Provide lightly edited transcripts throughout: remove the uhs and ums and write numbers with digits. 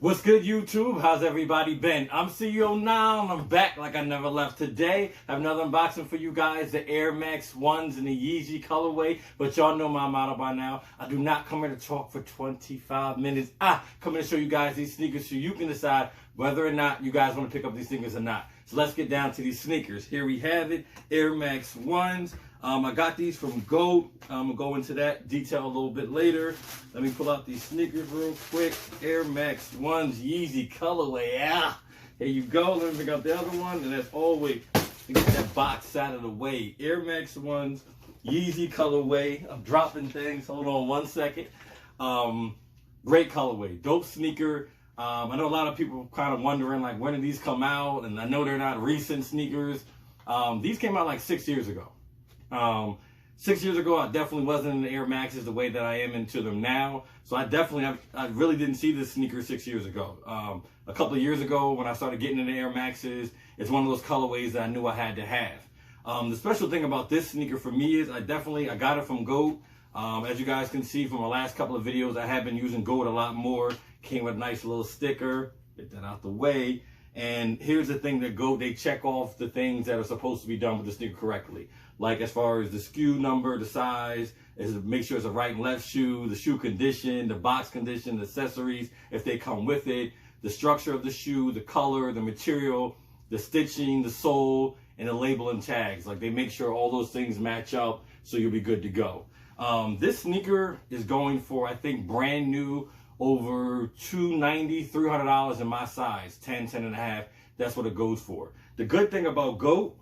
What's good, YouTube? How's everybody been? I'm CEO now, and I'm back like I never left. Today, I have another unboxing for you guys, the Air Max 1s in the Yeezy colorway. But y'all know my motto by now. I do not come here to talk for 25 minutes. I come here to show you guys these sneakers so you can decide whether or not you guys want to pick up these sneakers or not. So let's get down to these sneakers. Here we have it, Air Max 1s. I got these from GOAT. I'm going to go into that detail a little bit later. Let me pull out these sneakers real quick. Air Max 1s Yeezy colorway. Yeah. Here you go. Let me pick out the other one. And as always, get that box out of the way. Air Max 1s Yeezy colorway. I'm dropping things. Hold on one second. Great colorway. Dope sneaker. I know a lot of people kind of wondering, like, when did these come out? And I know they're not recent sneakers. These came out like 6 years ago. 6 years ago, I definitely wasn't into Air Maxes the way that I am into them now. So I really didn't see this sneaker 6 years ago. A couple of years ago, when I started getting into Air Maxes, it's one of those colorways that I knew I had to have. The special thing about this sneaker for me is I got it from GOAT. As you guys can see from my last couple of videos, I have been using GOAT a lot more. Came with a nice little sticker. Get that out the way. And here's the thing that GOAT, they check off the things that are supposed to be done with the sneaker correctly. Like as far as the SKU number, the size, make sure it's a right and left shoe, the shoe condition, the box condition, the accessories, if they come with it, the structure of the shoe, the color, the material, the stitching, the sole, and the label and tags. Like they make sure all those things match up so you'll be good to go. This sneaker is going for, I think, brand new, over $290, $300 in my size, 10, 10 and a half. That's what it goes for. The good thing about GOAT,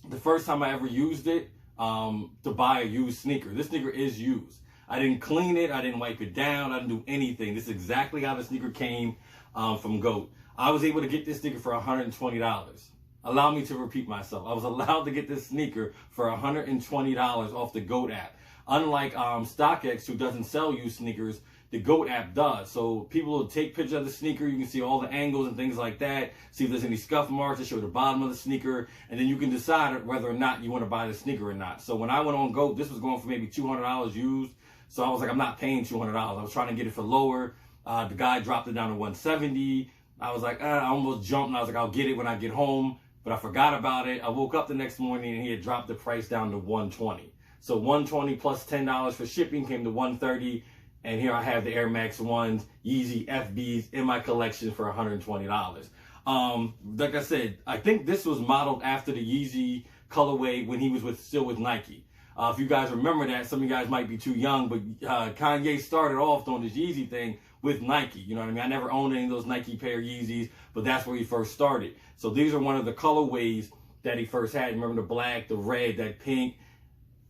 the first time I ever used it to buy a used sneaker, this sneaker is used. I didn't clean it. I didn't wipe it down. I didn't do anything. This is exactly how the sneaker came from GOAT. I was able to get this sneaker for $120. Allow me to repeat myself. I was allowed to get this sneaker for $120 off the GOAT app. Unlike StockX, who doesn't sell used sneakers, the GOAT app does. So people will take pictures of the sneaker. You can see all the angles and things like that. See if there's any scuff marks. They show the bottom of the sneaker. And then you can decide whether or not you want to buy the sneaker or not. So when I went on GOAT, this was going for maybe $200 used. So I was like, I'm not paying $200. I was trying to get it for lower. The guy dropped it down to $170. I was like, I almost jumped. And I was like, I'll get it when I get home. But I forgot about it. I woke up the next morning and he had dropped the price down to $120. So $120 plus $10 for shipping came to $130. And here I have the Air Max 1s Yeezy FBs in my collection for $120. Like I said, I think this was modeled after the Yeezy colorway when he was still with Nike. If you guys remember that, some of you guys might be too young, but Kanye started off on this Yeezy thing with Nike. You know what I mean? I never owned any of those Nike pair Yeezys, but that's where he first started. So these are one of the colorways that he first had. Remember the black, the red, that pink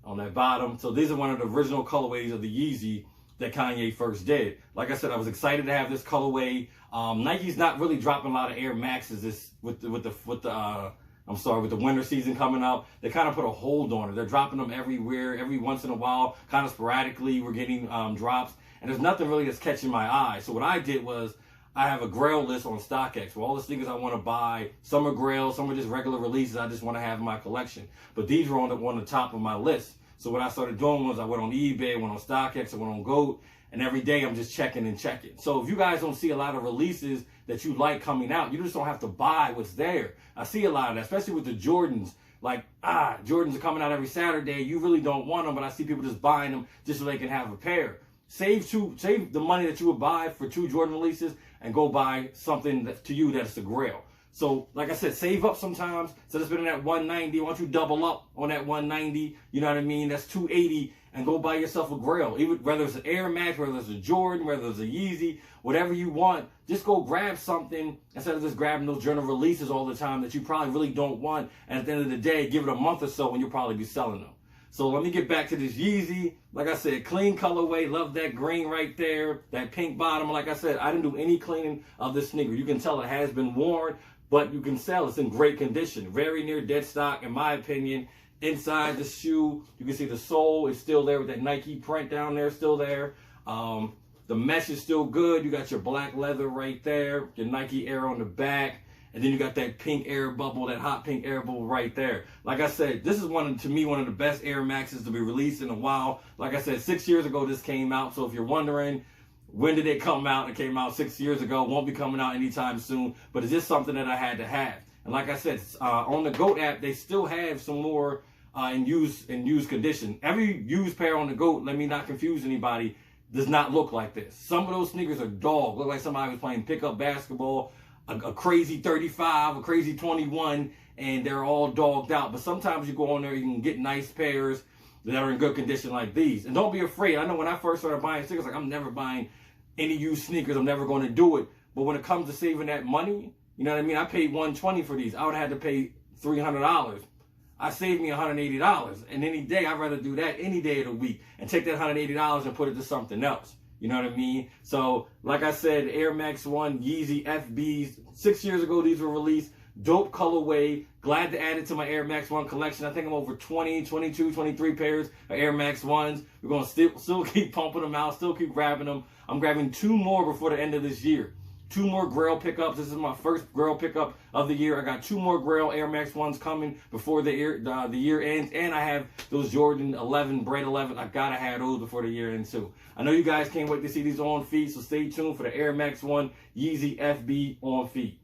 on that bottom. So these are one of the original colorways of the Yeezy that Kanye first did. Like I said, I was excited to have this colorway. Nike's not really dropping a lot of Air Maxes with the winter season coming up. They kind of put a hold on it. They're dropping them everywhere, every once in a while, kind of sporadically. We're getting drops, and there's nothing really that's catching my eye. So what I did was I have a Grail list on StockX for all the sneakers I want to buy. Some are Grail, some are just regular releases I just want to have in my collection. But these were on the top of my list. So what I started doing was I went on eBay, went on StockX, I went on GOAT, and every day I'm just checking and checking. So if you guys don't see a lot of releases that you like coming out, you just don't have to buy what's there. I see a lot of that, especially with the Jordans. Like, Jordans are coming out every Saturday. You really don't want them, but I see people just buying them just so they can have a pair. Save the money that you would buy for 2 Jordan releases and go buy something to you that's a Grail. So, like I said, save up sometimes. So it's been in that 190. Why don't you double up on that 190? You know what I mean? That's 280, and go buy yourself a Grail. Even whether it's an Air Max, whether it's a Jordan, whether it's a Yeezy, whatever you want, just go grab something instead of just grabbing those journal releases all the time that you probably really don't want. And at the end of the day, give it a month or so and you'll probably be selling them. So let me get back to this Yeezy. Like I said, clean colorway. Love that green right there, that pink bottom. Like I said, I didn't do any cleaning of this sneaker. You can tell it has been worn, but you can tell it's in great condition. Very near dead stock, in my opinion. Inside the shoe, you can see the sole is still there with that Nike print down there, still there. The mesh is still good. You got your black leather right there, your Nike Air on the back. And then you got that pink air bubble, that hot pink air bubble right there. Like I said, this is to me, one of the best Air Maxes to be released in a while. Like I said, 6 years ago this came out. So if you're wondering, When did it come out? It came out 6 years ago. Won't be coming out anytime soon. But it's just something that I had to have. And like I said, on the GOAT app, they still have some more in used condition. Every used pair on the GOAT, let me not confuse anybody, does not look like this. Some of those sneakers are dog. Look like somebody was playing pickup basketball, a crazy 35, a crazy 21, and they're all dogged out. But sometimes you go on there, you can get nice pairs that are in good condition like these. And don't be afraid. I know when I first started buying sneakers, like I'm never buying any used sneakers. I'm never going to do it. But when it comes to saving that money, you know what I mean? I paid $120 for these. I would have had to pay $300. I saved me $180. And any day, I'd rather do that any day of the week and take that $180 and put it to something else. You know what I mean? So, like I said, Air Max 1 Yeezy FBs. 6 years ago, these were released. Dope colorway. Glad to add it to my Air Max 1 collection. I think I'm over 20, 22, 23 pairs of Air Max 1s. We're going to still keep pumping them out, still keep grabbing them. I'm grabbing 2 more before the end of this year. 2 more Grail pickups. This is my first Grail pickup of the year. I got 2 more Grail Air Max 1s coming before the year ends. And I have those Jordan 11, Bread 11. I got to have those before the year ends too. I know you guys can't wait to see these on feet, so stay tuned for the Air Max 1 Yeezy FB on feet.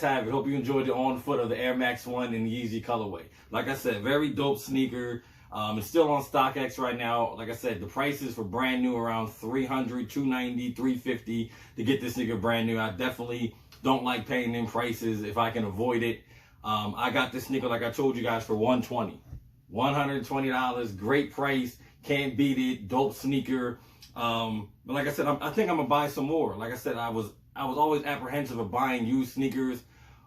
Have it. Hope you enjoyed the on foot of the Air Max 1 in the Yeezy colorway. Like I said, very dope sneaker. It's still on StockX right now. Like I said, the prices for brand new around $300, $290, $350 to get this sneaker brand new. I definitely don't like paying them prices if I can avoid it. I got this sneaker, like I told you guys, for $120. $120, great price, can't beat it, dope sneaker. But like I said, I think I'm gonna buy some more. Like I said, I was always apprehensive of buying used sneakers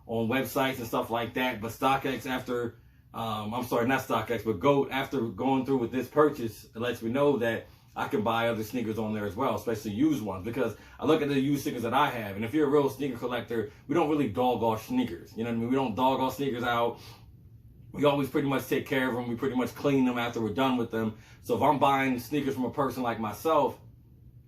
on websites and stuff like that. But StockX, after, I'm sorry, not StockX, but GOAT, after going through with this purchase, it lets me know that I can buy other sneakers on there as well, especially used ones, because I look at the used sneakers that I have. And if you're a real sneaker collector, we don't really dog off sneakers. You know what I mean? We don't dog off sneakers out. We always pretty much take care of them. We pretty much clean them after we're done with them. So if I'm buying sneakers from a person like myself,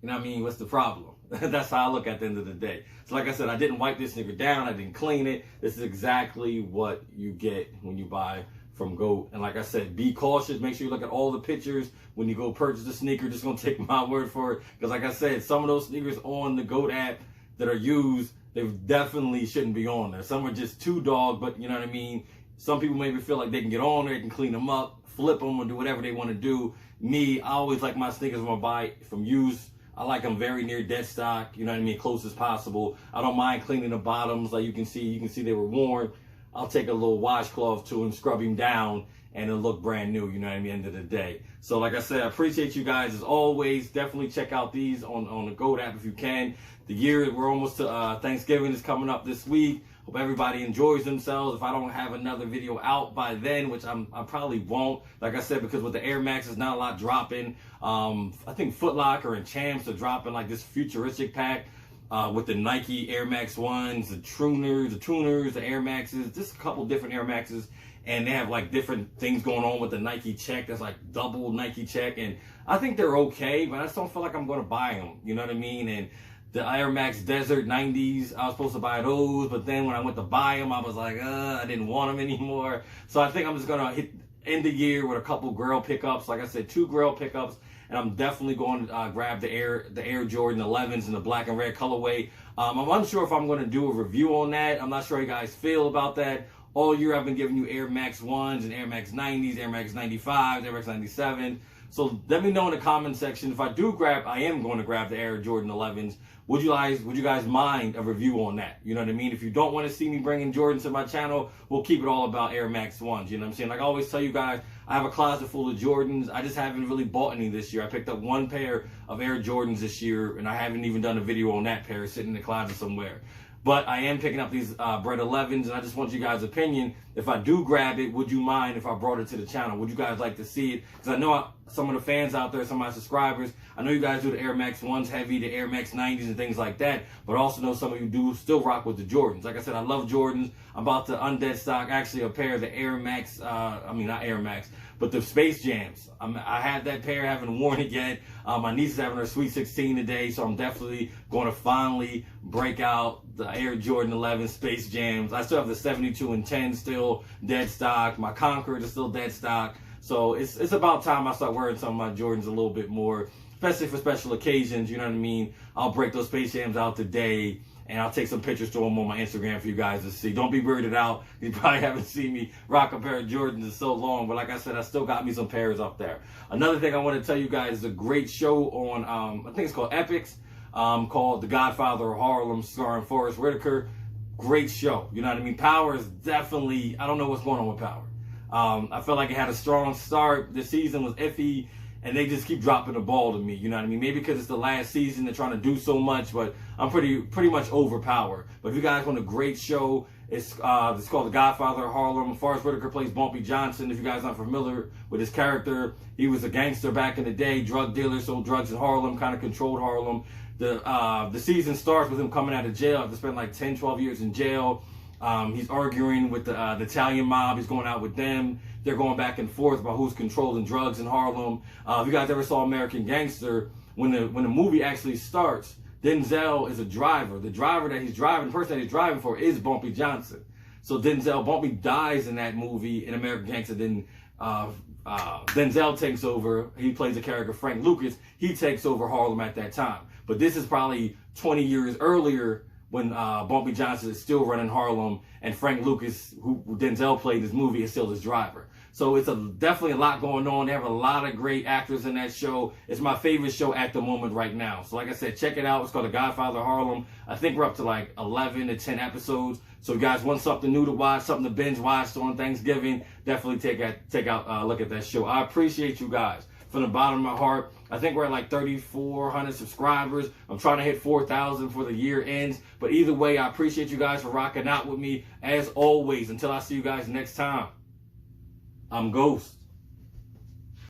you know what I mean, what's the problem? That's how I look at the end of the day. So like I said, I didn't wipe this sneaker down. I didn't clean it. This is exactly what you get when you buy from GOAT. And like I said, be cautious. Make sure you look at all the pictures when you go purchase a sneaker. Just going to take my word for it. Because like I said, some of those sneakers on the GOAT app that are used, they definitely shouldn't be on there. Some are just too dog, but you know what I mean? Some people maybe feel like they can get on there, they can clean them up, flip them, or do whatever they want to do. Me, I always like my sneakers when I buy from used. I like them very near dead stock, you know what I mean, close as possible. I don't mind cleaning the bottoms, like you can see they were worn. I'll take a little washcloth to and scrub them down, and it'll look brand new, you know what I mean, end of the day. So like I said, I appreciate you guys as always. Definitely check out these on the GOAT app if you can. The year, we're almost to Thanksgiving is coming up this week. Hope everybody enjoys themselves. If I don't have another video out by then, which I probably won't, like I said, because with the Air Max, there's not a lot dropping. I think Foot Locker and Champs are dropping like this futuristic pack with the Nike Air Max 1s, the tuners, the Air Maxes, just a couple different Air Maxes. And they have like different things going on with the Nike check. That's like double Nike check. And I think they're okay, but I just don't feel like I'm going to buy them. You know what I mean? And the Air Max Desert 90s, I was supposed to buy those, but then when I went to buy them, I was like, I didn't want them anymore. So I think I'm just going to end the year with a couple Grail pickups. Like I said, 2 Grail pickups, and I'm definitely going to grab the Air Jordan 11s in the black and red colorway. I'm unsure if I'm going to do a review on that. I'm not sure how you guys feel about that. All year I've been giving you Air Max 1s and Air Max 90s, Air Max 95s, Air Max 97s. So let me know in the comment section. If I do grab, I am going to grab the Air Jordan 11s. Would you guys mind a review on that? You know what I mean? If you don't want to see me bringing Jordans to my channel, we'll keep it all about Air Max 1s. You know what I'm saying? Like I always tell you guys, I have a closet full of Jordans. I just haven't really bought any this year. I picked up one pair of Air Jordans this year, and I haven't even done a video on that pair sitting in the closet somewhere. But I am picking up these Bread 11s, and I just want you guys' opinion. If I do grab it, would you mind if I brought it to the channel? Would you guys like to see it? Because I know some of the fans out there, some of my subscribers, I know you guys do the Air Max 1s heavy, the Air Max 90s and things like that, but I also know some of you do still rock with the Jordans. Like I said, I love Jordans. I'm about to undead stock actually a pair of the Air Max, not Air Max, but the Space Jams. I have that pair, haven't worn it yet. My niece is having her Sweet 16 today, so I'm definitely going to finally break out the Air Jordan 11 Space Jams. I still have the 72 and 10 still dead stock. My Concord is still dead stock. So it's about time I start wearing some of my Jordans a little bit more, especially for special occasions. You know what I mean? I'll break those Space Jams out today, and I'll take some pictures to them on my Instagram for you guys to see. Don't be weirded out. You probably haven't seen me rock a pair of Jordans in so long, but like I said, I still got me some pairs up there. Another thing I want to tell you guys is a great show on, I think it's called Epics, called The Godfather of Harlem, starring Forrest Whitaker. Great show. You know what I mean? Power is definitely, I don't know what's going on with Power. I felt like it had a strong start. The season was iffy, and they just keep dropping the ball to me. You know what I mean? Maybe because it's the last season, they're trying to do so much, but I'm pretty much over Power. But if you guys want a great show, it's called The Godfather of Harlem. Forrest Whitaker plays Bumpy Johnson. If you guys aren't familiar with his character, he was a gangster back in the day, drug dealer, sold drugs in Harlem, kind of controlled Harlem. The season starts with him coming out of jail after spending like 10, 12 years in jail. He's arguing with the Italian mob. He's going out with them. They're going back and forth about who's controlling drugs in Harlem. If you guys ever saw American Gangster, when the movie actually starts, Denzel is a driver. The driver that he's driving, the person that he's driving for is Bumpy Johnson. So Bumpy dies in that movie in American Gangster. Then Denzel takes over. He plays the character Frank Lucas. He takes over Harlem at that time. But this is probably 20 years earlier, when Bumpy Johnson is still running Harlem, and Frank Lucas, who Denzel played this movie, is still his driver. So it's definitely a lot going on. They have a lot of great actors in that show. It's my favorite show at the moment right now. So like I said, check it out. It's called The Godfather of Harlem. I think we're up to like 11 to 10 episodes. So if you guys want something new to watch, something to binge watch on Thanksgiving, definitely take out a look at that show. I appreciate you guys from the bottom of my heart. I think we're at like 3,400 subscribers. I'm trying to hit 4,000 for the year ends. But either way, I appreciate you guys for rocking out with me. As always, until I see you guys next time, I'm Ghost.